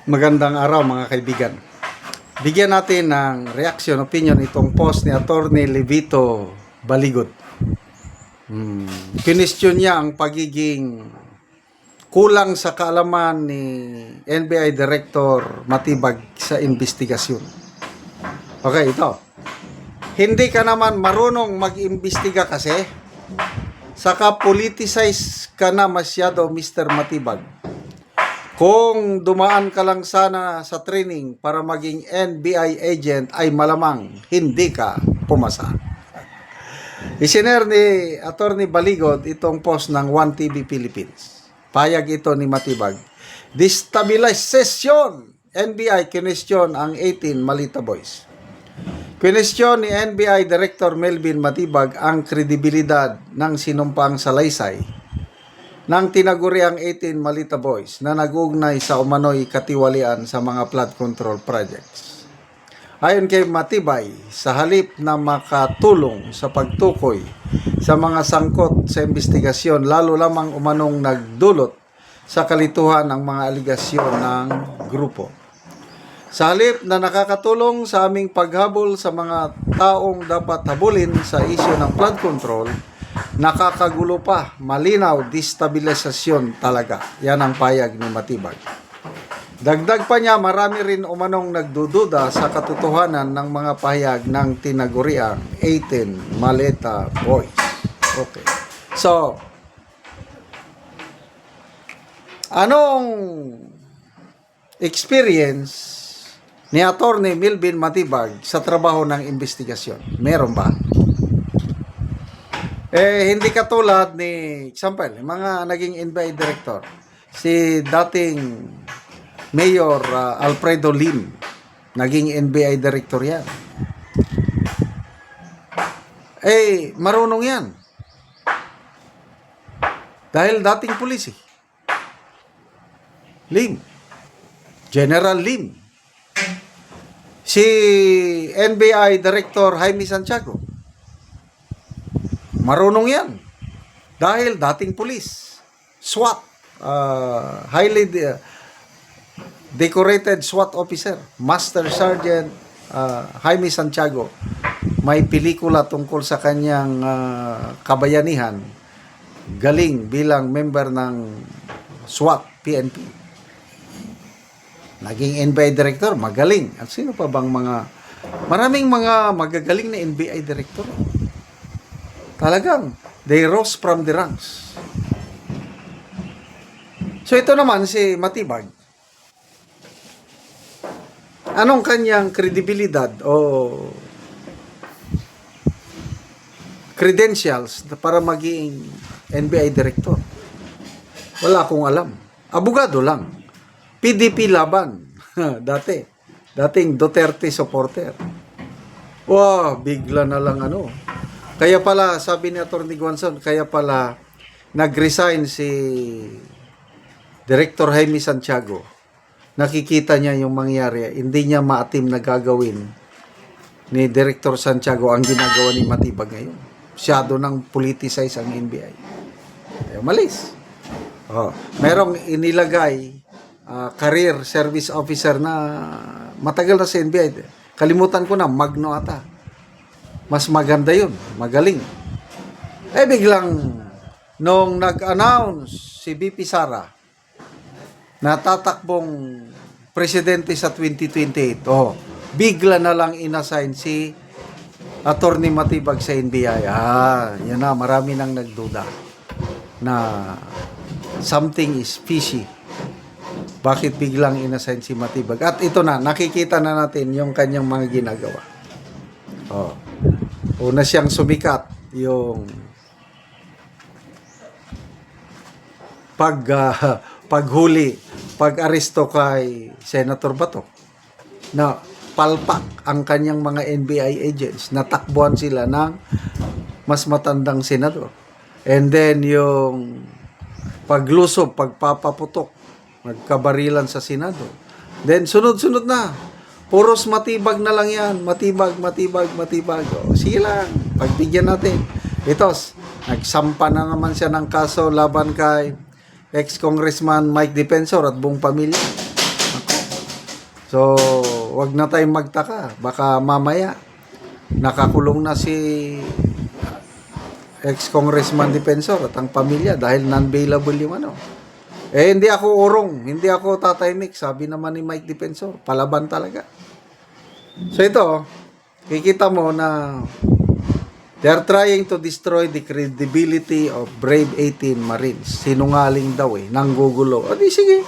Magandang araw mga kaibigan. Bigyan natin ng reaction, opinion itong post ni Attorney Levito Baligot. Kinestyon niya ang pagiging kulang sa kaalaman ni NBI Director Matibag sa investigasyon. Okay, ito. Hindi ka naman marunong mag-imbestiga kasi. Saka politicize ka na masyado, Mr. Matibag. Kung dumaan ka lang sana sa training para maging NBI agent ay malamang hindi ka pumasa. Isiner ni Attorney Baligot itong post ng 1TV Philippines. Payag ito ni Matibag. Destabilization! NBI kinestyon ang 18 Malita Boys. Kinestyon ni NBI Director Melvin Matibag ang kredibilidad ng sinumpang salaysay ng tinaguriang 18 Malita Boys na nag-ugnay sa umano'y katiwalian sa mga flood control projects. Ayon kay Matibay, sa halip na makatulong sa pagtukoy sa mga sangkot sa investigasyon, lalo lamang umanong nagdulot sa kalituhan ang mga aligasyon ng grupo. Sa halip na nakakatulong sa aming paghabol sa mga taong dapat habulin sa isyu ng flood control, nakakagulo pa, malinaw, destabilisasyon talaga. Yan ang payag ni Matibag. Dagdag pa niya, marami rin umanong nagdududa sa katotohanan ng mga pahayag ng tinaguriang 18 Malita Boys. Okay. So, anong experience ni Attorney Melvin Matibag sa trabaho ng investigasyon? Meron ba? Hindi katulad ni, example, mga naging NBI director. Si dating Mayor Alfredo Lim, naging NBI director yan. Marunong yan. Dahil dating pulis eh. Lim. General Lim. Si NBI Director Jaime Santiago. Marunong yan. Dahil dating pulis. SWAT. Highly decorated SWAT officer. Master Sergeant Jaime Santiago. May pelikula tungkol sa kanyang kabayanihan. Galing bilang member ng SWAT, PNP. Naging NBI Director, magaling. At sino pa bang maraming mga magagaling na NBI Director. Talagang, they rose from the ranks. So ito naman si Matibag. Anong kanyang kredibilidad o credentials para maging NBI Director? Wala akong alam. Abogado lang. PDP laban. Dating Duterte supporter. Wow, bigla na lang Kaya pala, sabi ni Atty. Guanzon, kaya pala nag-resign si Director Jaime Santiago. Nakikita niya yung mangyari. Hindi niya maatim na gagawin ni Director Santiago ang ginagawa ni Matibag ngayon. Masyado nang politicize ang NBI. Malis. Merong inilagay career service officer na matagal na sa NBI. Kalimutan ko na, Magno ata. Mas maganda yun. Magaling. Biglang, nung nag-announce si BP Sara na tatakbong presidente sa 2028, bigla na lang inassign si Attorney Matibag sa NBI. Yan na, marami nang nagduda na something is fishy. Bakit biglang inassign si Matibag? At ito na, nakikita na natin yung kanyang mga ginagawa. Una siyang sumikat yung paghuli, pag-aresto kay Senator Bato na palpak ang kanyang mga NBI agents, natakbuhan sila ng mas matandang senador. And then yung paglusob, pagpapaputok, nagkabarilan sa Senado. Then sunod-sunod na. Puros Matibag na lang yan. Matibag. Sige lang. Pagbigyan natin. Ito, nagsampa na naman siya ng kaso laban kay ex-congressman Mike Defensor at buong pamilya. So, wag na tayong magtaka. Baka mamaya, nakakulong na si ex-congressman Defensor at ang pamilya dahil non-bailable yung ano. Hindi ako urong, hindi ako tatahimik. Sabi naman ni Mike Defensor, palaban talaga. So ito, kikita mo na they are trying to destroy the credibility of Brave 18 Marines. Sinungaling daw nanggugulo. O di sige.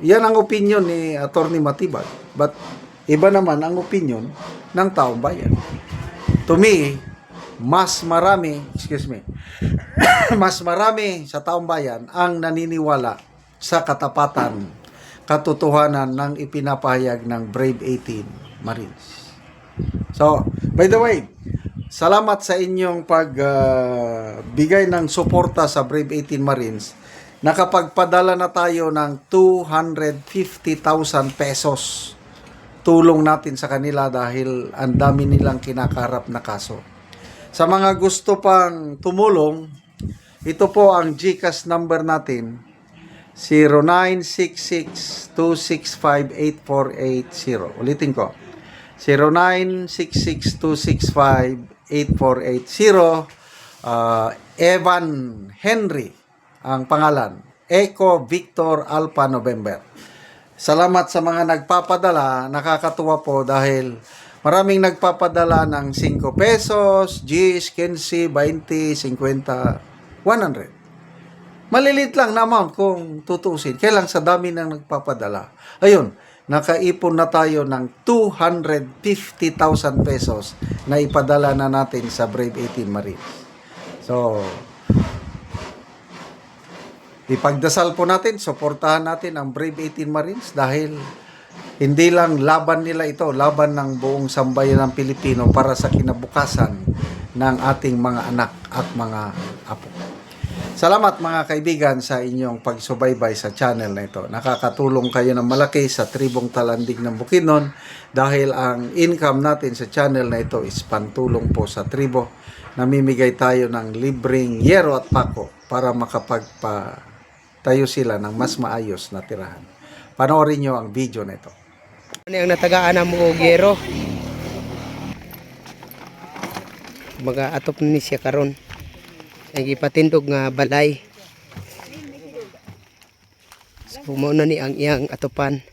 Yan ang opinion ni Attorney Matibag. But iba naman ang opinion ng taong bayan. To me, mas marami sa taong bayan ang naniniwala sa katapatan, katotohanan ng ipinapahayag ng Brave 18 Marines. So, by the way, salamat sa inyong pagbigay ng suporta sa Brave 18 Marines. Nakapagpadala na tayo ng 250,000 pesos. Tulong natin sa kanila dahil ang dami nilang kinakarap na kaso. Sa mga gusto pang tumulong, ito po ang GCash number natin, 0966-265-8480. Ulitin ko, 0966-265-8480. Evan Henry ang pangalan. Echo Victor Alpha November. Salamat sa mga nagpapadala. Nakakatuwa po dahil maraming nagpapadala ng 5 pesos, 10, 15, 20, 50, 100. Malilit lang na amount kung tutusin. Kaya lang sa dami ng nagpapadala. Ayun, nakaipon na tayo ng 250,000 pesos na ipadala na natin sa Brave 18 Marines. So, ipagdasal po natin, suportahan natin ang Brave 18 Marines dahil hindi lang laban nila ito, laban ng buong sambayan ng Pilipino para sa kinabukasan ng ating mga anak at mga apo. Salamat mga kaibigan sa inyong pagsubaybay sa channel na ito. Nakakatulong kayo ng malaki sa Tribong Talandig ng Bukidnon dahil ang income natin sa channel na ito is pantulong po sa tribo. Namimigay tayo ng libreng yero at pako para makapagpatayo sila ng mas maayos na tirahan. Panoorin nyo ang video na ito. Ano yung natagaan ng mga gero? Mga atop ni siya karon. Ang ipatindog nga balay. So mao na ni ang iyang atopan.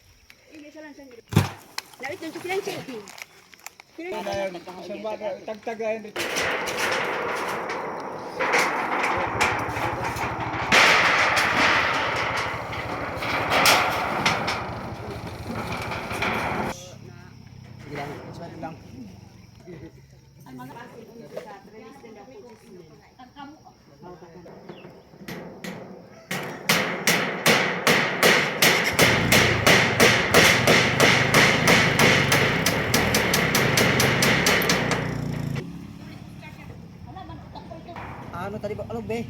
Ano tadi ba? Ano be?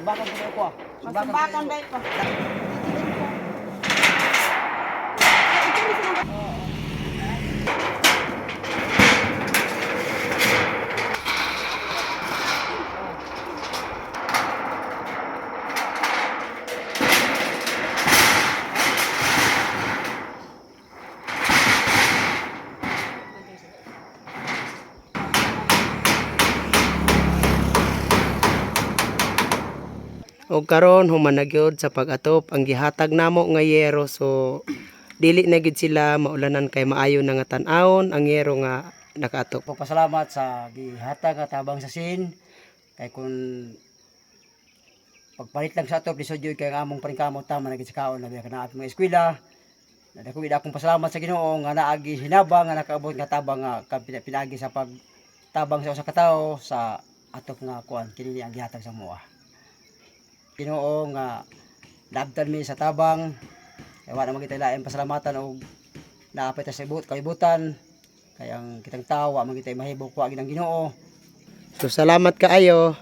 Sumbakan ko ko. Sumbakan dai ko. Og karon human na gyud sa pag-atop ang gihatag namo nga yero, so dili na gid sila maulanan kay maayo na nga tan-awon ang yero nga nakaatop. Pasalamat sa gihatag nga tabang sa sin kay kun pagpalit lang sa atop lisod jud kay ang among paningkamot tama na gid sa kaon na kana atong eskwela. Nadako gid akong pasalamat sa Ginoo nga naagi hinabang nga nakaabot nga tabang nga pinagi sa pagtabang sa usa ka tawo sa atop nga kuan kini ang gihatag sa moa. Ginoo nga labtan mi sa tabang kay wala man kita lain pasalamatan og naapay ta sa kalibutan kay ang kitang tawo wa man kita mahibok wa gid ang Ginoo. So salamat kaayo.